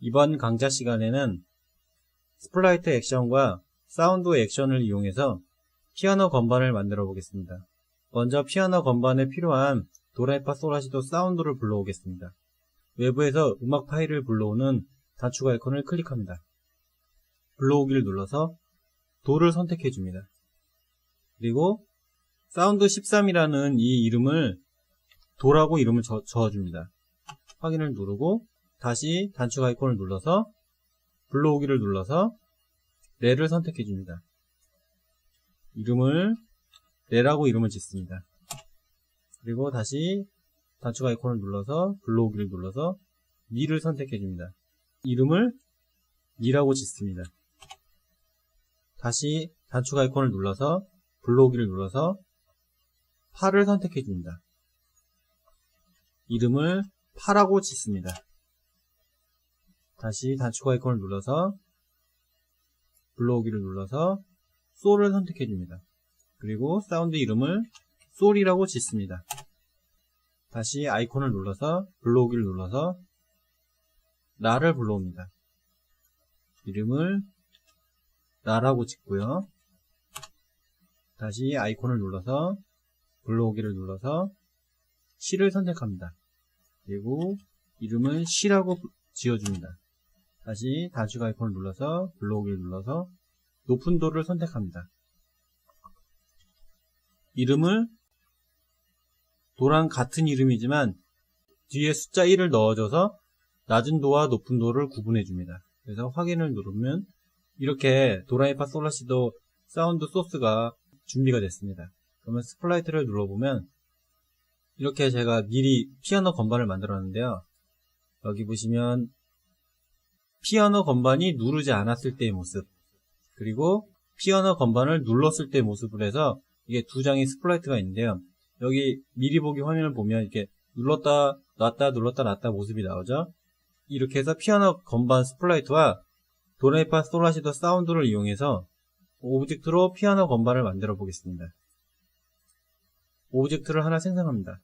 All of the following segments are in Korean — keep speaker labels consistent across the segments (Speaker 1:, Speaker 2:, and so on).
Speaker 1: 이번 강좌 시간에는 스플라이트 액션과 사운드 액션을 이용해서 피아노 건반을 만들어 보겠습니다. 먼저 피아노 건반에 필요한 도레파 솔라시도 사운드를 불러오겠습니다. 외부에서 음악 파일을 불러오는 단축 아이콘을 클릭합니다. 불러오기를 눌러서 도를 선택해 줍니다. 그리고 사운드 13이라는 이 이름을 도라고 이름을 적어줍니다. 확인을 누르고 다시 단축 아이콘을 눌러서 불러오기를 눌러서 레를 선택해 줍니다. 이름을 레라고 이름을 짓습니다. 그리고 다시 단축 아이콘을 눌러서 불러오기를 눌러서 미를 선택해 줍니다. 이름을 미라고 짓습니다. 다시 단축 아이콘을 눌러서 불러오기를 눌러서 파를 선택해 줍니다. 이름을 파라고 짓습니다. 다시 단축 아이콘을 눌러서 불러오기를 눌러서 솔을 선택해 줍니다. 그리고 사운드 이름을 솔이라고 짓습니다. 다시 아이콘을 눌러서 불러오기를 눌러서 라를 불러옵니다. 이름을 라라고 짓고요. 다시 아이콘을 눌러서 불러오기를 눌러서 시를 선택합니다. 그리고 이름을 시라고 지어줍니다. 다시 단축 아이콘을 눌러서 불러오기를 눌러서 높은 도를 선택합니다. 이름을 도랑 같은 이름이지만 뒤에 숫자 1을 넣어줘서 낮은 도와 높은 도를 구분해 줍니다. 그래서 확인을 누르면 이렇게 도라미파 솔라시도 사운드 소스가 준비가 됐습니다. 그러면 스플라이트를 눌러보면 이렇게 제가 미리 피아노 건반을 만들었는데요. 여기 보시면 피아노 건반이 누르지 않았을 때의 모습, 그리고 피아노 건반을 눌렀을 때의 모습을 해서 이게 두 장의 스플라이트가 있는데요. 여기 미리 보기 화면을 보면 이렇게 눌렀다 놨다 눌렀다 놨다 모습이 나오죠. 이렇게 해서 피아노 건반 스플라이트와 도레미파 솔라시도 사운드를 이용해서 오브젝트로 피아노 건반을 만들어 보겠습니다. 오브젝트를 하나 생성합니다.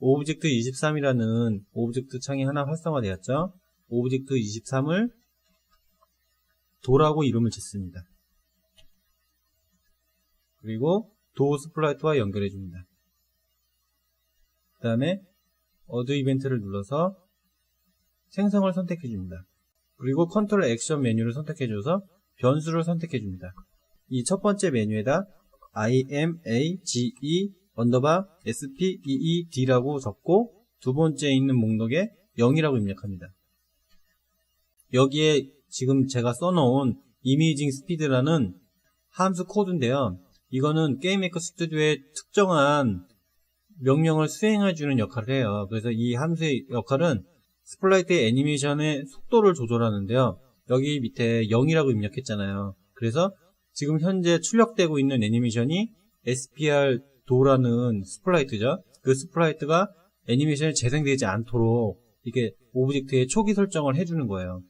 Speaker 1: 오브젝트 23이라는 오브젝트 창이 하나 활성화되었죠. 오브젝트 23을 도라고 이름을 짓습니다. 그리고 도 스플라이트와 연결해 줍니다. 그 다음에 어드 이벤트를 눌러서 생성을 선택해 줍니다. 그리고 컨트롤 액션 메뉴를 선택해 줘서 변수를 선택해 줍니다. 이 첫 번째 메뉴에다 image_speed라고 적고 두 번째에 있는 목록에 0이라고 입력합니다. 여기에 지금 제가 써놓은 이미징 스피드라는 함수 코드인데요. 이거는 게임메이커 스튜디오의 특정한 명령을 수행해주는 역할을 해요. 그래서 이 함수의 역할은 스플라이트의 애니메이션의 속도를 조절하는데요. 여기 밑에 0이라고 입력했잖아요. 그래서 지금 현재 출력되고 있는 애니메이션이 SPR 도라는 스플라이트죠. 그 스플라이트가 애니메이션이 재생되지 않도록 이렇게 오브젝트의 초기 설정을 해주는 거예요.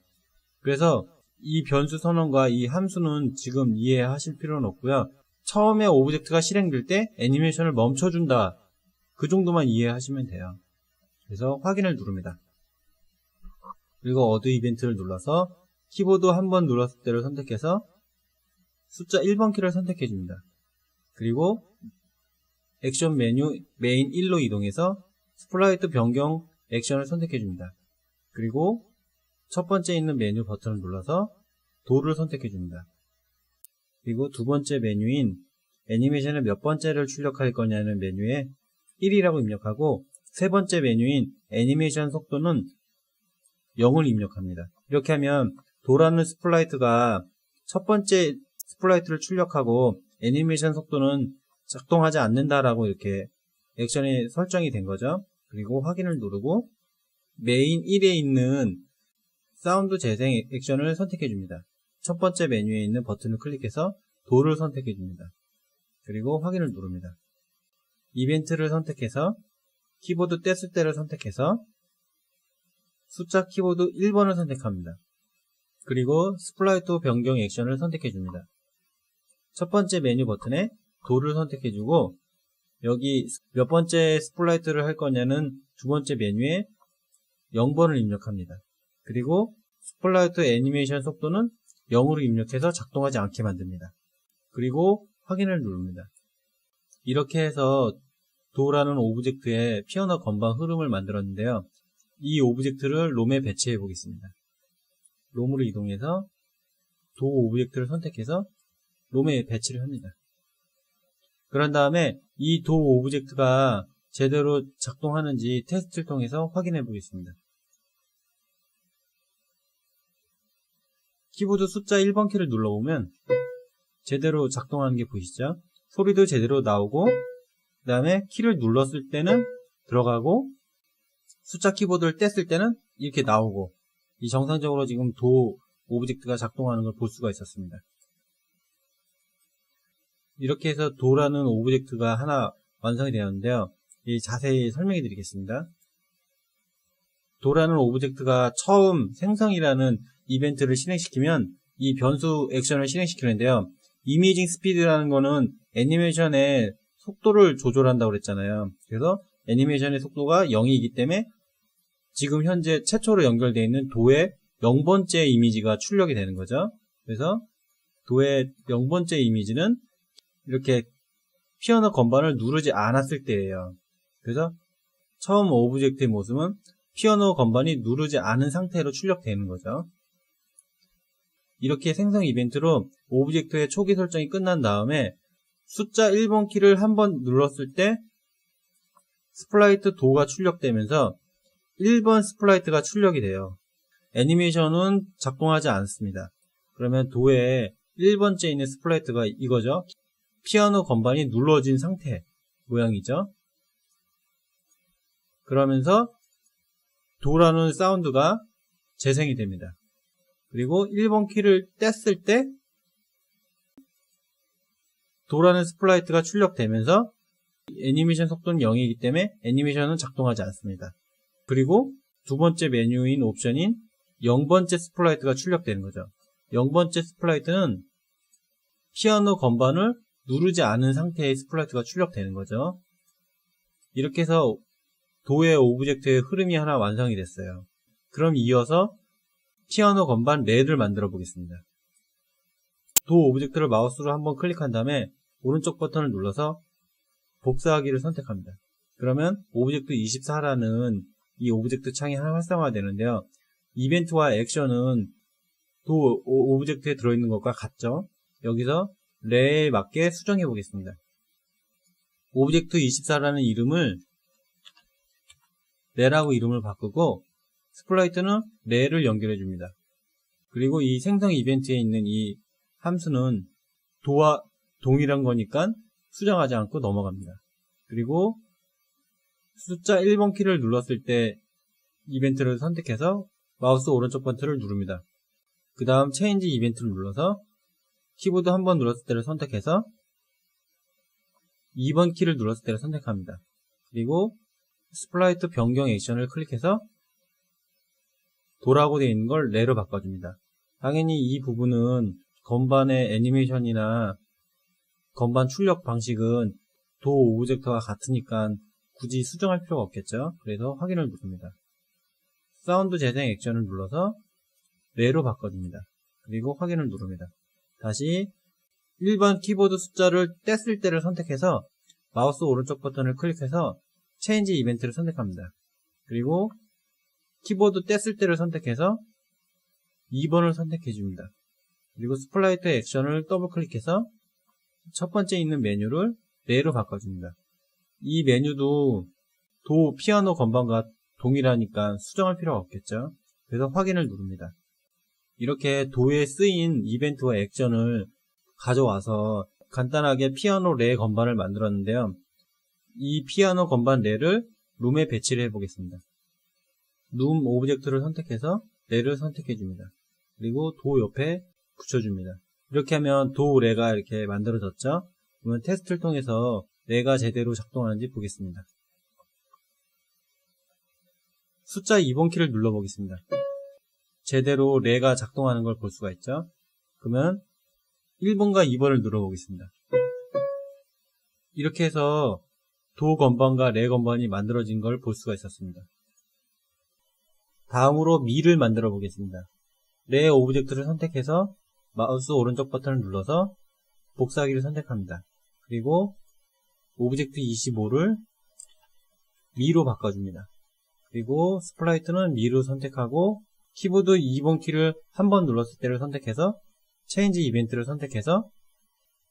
Speaker 1: 그래서 이 변수 선언과 이 함수는 지금 이해하실 필요는 없고요. 처음에 오브젝트가 실행될 때 애니메이션을 멈춰준다. 그 정도만 이해하시면 돼요. 그래서 확인을 누릅니다. 그리고 어드 이벤트를 눌러서 키보드 한 번 눌렀을 때를 선택해서 숫자 1번 키를 선택해 줍니다. 그리고 액션 메뉴 메인 1로 이동해서 스플라이트 변경 액션을 선택해 줍니다. 그리고 첫 번째 있는 메뉴 버튼을 눌러서 도를 선택해 줍니다. 그리고 두 번째 메뉴인 애니메이션을 몇 번째를 출력할 거냐는 메뉴에 1이라고 입력하고 세 번째 메뉴인 애니메이션 속도는 0을 입력합니다. 이렇게 하면 도라는 스플라이트가 첫 번째 스플라이트를 출력하고 애니메이션 속도는 작동하지 않는다라고 이렇게 액션이 설정이 된 거죠. 그리고 확인을 누르고 메인 1에 있는 사운드 재생 액션을 선택해 줍니다. 첫 번째 메뉴에 있는 버튼을 클릭해서 도를 선택해 줍니다. 그리고 확인을 누릅니다. 이벤트를 선택해서 키보드 뗐을 때를 선택해서 숫자 키보드 1번을 선택합니다. 그리고 스플라이트 변경 액션을 선택해 줍니다. 첫 번째 메뉴 버튼에 도를 선택해 주고 여기 몇 번째 스플라이트를 할 거냐는 두 번째 메뉴에 0번을 입력합니다. 그리고 스플라이트 애니메이션 속도는 0으로 입력해서 작동하지 않게 만듭니다. 그리고 확인을 누릅니다. 이렇게 해서 도라는 오브젝트의 피아노 건반 흐름을 만들었는데요. 이 오브젝트를 롬에 배치해 보겠습니다. 롬으로 이동해서 도 오브젝트를 선택해서 롬에 배치를 합니다. 그런 다음에 이 도 오브젝트가 제대로 작동하는지 테스트를 통해서 확인해 보겠습니다. 키보드 숫자 1번 키를 눌러보면 제대로 작동하는 게 보이시죠? 소리도 제대로 나오고, 그 다음에 키를 눌렀을 때는 들어가고, 숫자 키보드를 뗐을 때는 이렇게 나오고, 이 정상적으로 지금 도 오브젝트가 작동하는 걸 볼 수가 있었습니다. 이렇게 해서 도라는 오브젝트가 하나 완성이 되었는데요. 자세히 설명해 드리겠습니다. 도라는 오브젝트가 처음 생성이라는 이벤트를 실행시키면 이 변수 액션을 실행시키는데요. 이미징 스피드라는 거는 애니메이션의 속도를 조절한다고 그랬잖아요. 그래서 애니메이션의 속도가 0이기 때문에 지금 현재 최초로 연결되어 있는 도의 0번째 이미지가 출력이 되는 거죠. 그래서 도의 0번째 이미지는 이렇게 피아노 건반을 누르지 않았을 때예요. 그래서 처음 오브젝트의 모습은 피아노 건반이 누르지 않은 상태로 출력되는 거죠. 이렇게 생성 이벤트로 오브젝트의 초기 설정이 끝난 다음에 숫자 1번 키를 한번 눌렀을 때 스플라이트 도가 출력되면서 1번 스플라이트가 출력이 돼요. 애니메이션은 작동하지 않습니다. 그러면 도에 1번째 있는 스플라이트가 이거죠. 피아노 건반이 눌러진 상태 모양이죠. 그러면서 도라는 사운드가 재생이 됩니다. 그리고 1번 키를 뗐을 때 도라는 스플라이트가 출력되면서 애니메이션 속도는 0이기 때문에 애니메이션은 작동하지 않습니다. 그리고 두 번째 메뉴인 옵션인 0번째 스플라이트가 출력되는 거죠. 0번째 스플라이트는 피아노 건반을 누르지 않은 상태의 스플라이트가 출력되는 거죠. 이렇게 해서 도의 오브젝트의 흐름이 하나 완성이 됐어요. 그럼 이어서 피아노 건반 레를 만들어 보겠습니다. 도 오브젝트를 마우스로 한번 클릭한 다음에 오른쪽 버튼을 눌러서 복사하기를 선택합니다. 그러면 오브젝트 24라는 이 오브젝트 창이 하나 활성화되는데요. 이벤트와 액션은 도 오브젝트에 들어있는 것과 같죠. 여기서 레에 맞게 수정해 보겠습니다. 오브젝트 24라는 이름을 레라고 이름을 바꾸고 스플라이트는 레를 연결해 줍니다. 그리고 이 생성 이벤트에 있는 이 함수는 도와 동일한 거니까 수정하지 않고 넘어갑니다. 그리고 숫자 1번 키를 눌렀을 때 이벤트를 선택해서 마우스 오른쪽 버튼을 누릅니다. 그 다음 체인지 이벤트를 눌러서 키보드 한 번 눌렀을 때를 선택해서 2번 키를 눌렀을 때를 선택합니다. 그리고 스플라이트 변경 액션을 클릭해서 도라고 되어 있는 걸 레로 바꿔줍니다. 당연히 이 부분은 건반의 애니메이션이나 건반 출력 방식은 도 오브젝트와 같으니까 굳이 수정할 필요가 없겠죠. 그래서 확인을 누릅니다. 사운드 재생 액션을 눌러서 레로 바꿔줍니다. 그리고 확인을 누릅니다. 다시 1번 키보드 숫자를 뗐을 때를 선택해서 마우스 오른쪽 버튼을 클릭해서 체인지 이벤트를 선택합니다. 그리고 키보드 뗐을 때를 선택해서 2번을 선택해 줍니다. 그리고 스플라이트 액션을 더블 클릭해서 첫 번째 있는 메뉴를 레로 바꿔줍니다. 이 메뉴도 도 피아노 건반과 동일하니까 수정할 필요가 없겠죠. 그래서 확인을 누릅니다. 이렇게 도에 쓰인 이벤트와 액션을 가져와서 간단하게 피아노 레 건반을 만들었는데요. 이 피아노 건반 레를 룸에 배치를 해보겠습니다. 룸 오브젝트를 선택해서 레를 선택해 줍니다. 그리고 도 옆에 붙여줍니다. 이렇게 하면 도 레가 이렇게 만들어졌죠. 그러면 테스트를 통해서 레가 제대로 작동하는지 보겠습니다. 숫자 2번 키를 눌러보겠습니다. 제대로 레가 작동하는 걸 볼 수가 있죠. 그러면 1번과 2번을 눌러보겠습니다. 이렇게 해서 도 건반과 레 건반이 만들어진 걸 볼 수가 있었습니다. 다음으로 미를 만들어 보겠습니다. 레 오브젝트를 선택해서 마우스 오른쪽 버튼을 눌러서 복사하기를 선택합니다. 그리고 오브젝트 25를 미로 바꿔줍니다. 그리고 스플라이트는 미로 선택하고 키보드 2번 키를 한 번 눌렀을 때를 선택해서 체인지 이벤트를 선택해서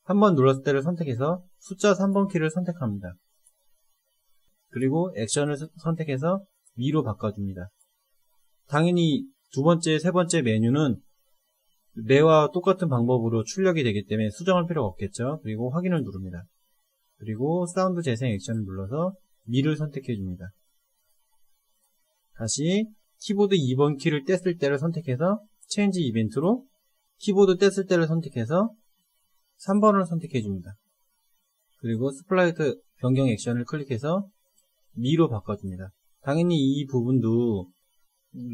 Speaker 1: 한 번 눌렀을 때를 선택해서 숫자 3번 키를 선택합니다. 그리고 액션을 선택해서 미로 바꿔줍니다. 당연히 두 번째, 세 번째 메뉴는 레와 똑같은 방법으로 출력이 되기 때문에 수정할 필요가 없겠죠. 그리고 확인을 누릅니다. 그리고 사운드 재생 액션을 눌러서 미를 선택해 줍니다. 다시 키보드 2번 키를 뗐을 때를 선택해서 체인지 이벤트로 키보드 뗐을 때를 선택해서 3번을 선택해 줍니다. 그리고 스플라이트 변경 액션을 클릭해서 미로 바꿔줍니다. 당연히 이 부분도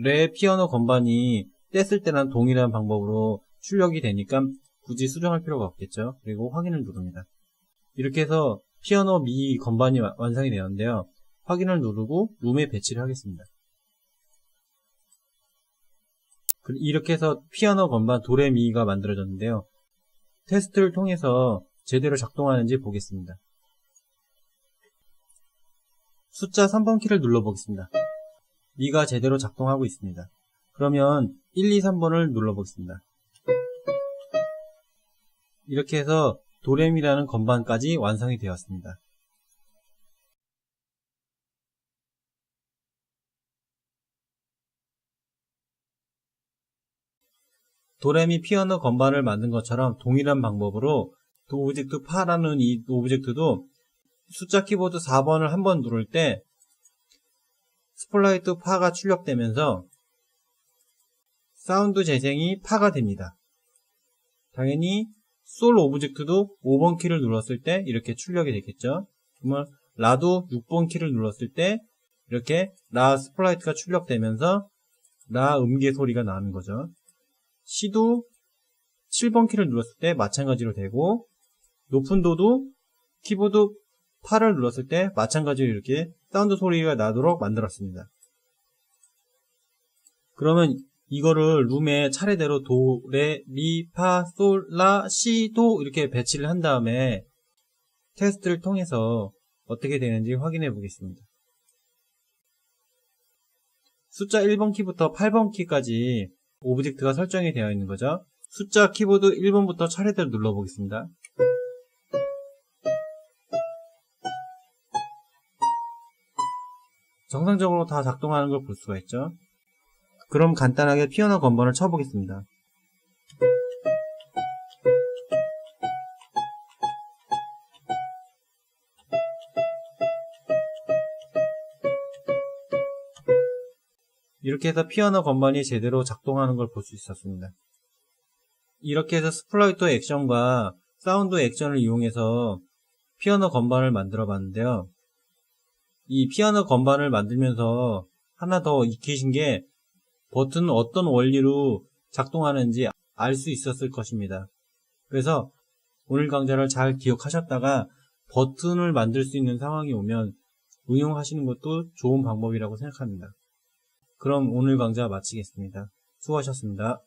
Speaker 1: 레 피아노 건반이 뗐을 때랑 동일한 방법으로 출력이 되니까 굳이 수정할 필요가 없겠죠. 그리고 확인을 누릅니다. 이렇게 해서 피아노 미 건반이 완성이 되었는데요. 확인을 누르고 룸에 배치를 하겠습니다. 이렇게 해서 피아노 건반 도레미가 만들어졌는데요. 테스트를 통해서 제대로 작동하는지 보겠습니다. 숫자 3번 키를 눌러보겠습니다. 미가 제대로 작동하고 있습니다. 그러면 1, 2, 3번을 눌러보겠습니다. 이렇게 해서 도레미라는 건반까지 완성이 되었습니다. 도레미 피아노 건반을 만든 것처럼 동일한 방법으로 오브젝트 파라는 이 오브젝트도 숫자 키보드 4번을 한 번 누를 때 스플라이트 파가 출력되면서 사운드 재생이 파가 됩니다. 당연히 솔 오브젝트도 5번 키를 눌렀을 때 이렇게 출력이 되겠죠. 그러면 라도 6번 키를 눌렀을 때 이렇게 라 스플라이트가 출력되면서 라 음계 소리가 나는 거죠. 시도 7번 키를 눌렀을 때 마찬가지로 되고 높은 도도 키보드 8을 눌렀을 때 마찬가지로 이렇게 사운드 소리가 나도록 만들었습니다. 그러면 이거를 룸에 차례대로 도, 레, 미, 파, 솔, 라, 시, 도 이렇게 배치를 한 다음에 테스트를 통해서 어떻게 되는지 확인해 보겠습니다. 숫자 1번 키부터 8번 키까지 오브젝트가 설정이 되어 있는 거죠. 숫자 키보드 1번부터 차례대로 눌러보겠습니다. 정상적으로 다 작동하는 걸 볼 수가 있죠. 그럼 간단하게 피아노 건반을 쳐보겠습니다. 이렇게 해서 피아노 건반이 제대로 작동하는 걸 볼 수 있었습니다. 이렇게 해서 스플라이트 액션과 사운드 액션을 이용해서 피아노 건반을 만들어 봤는데요. 이 피아노 건반을 만들면서 하나 더 익히신 게 버튼은 어떤 원리로 작동하는지 알 수 있었을 것입니다. 그래서 오늘 강좌를 잘 기억하셨다가 버튼을 만들 수 있는 상황이 오면 응용하시는 것도 좋은 방법이라고 생각합니다. 그럼 오늘 강좌 마치겠습니다. 수고하셨습니다.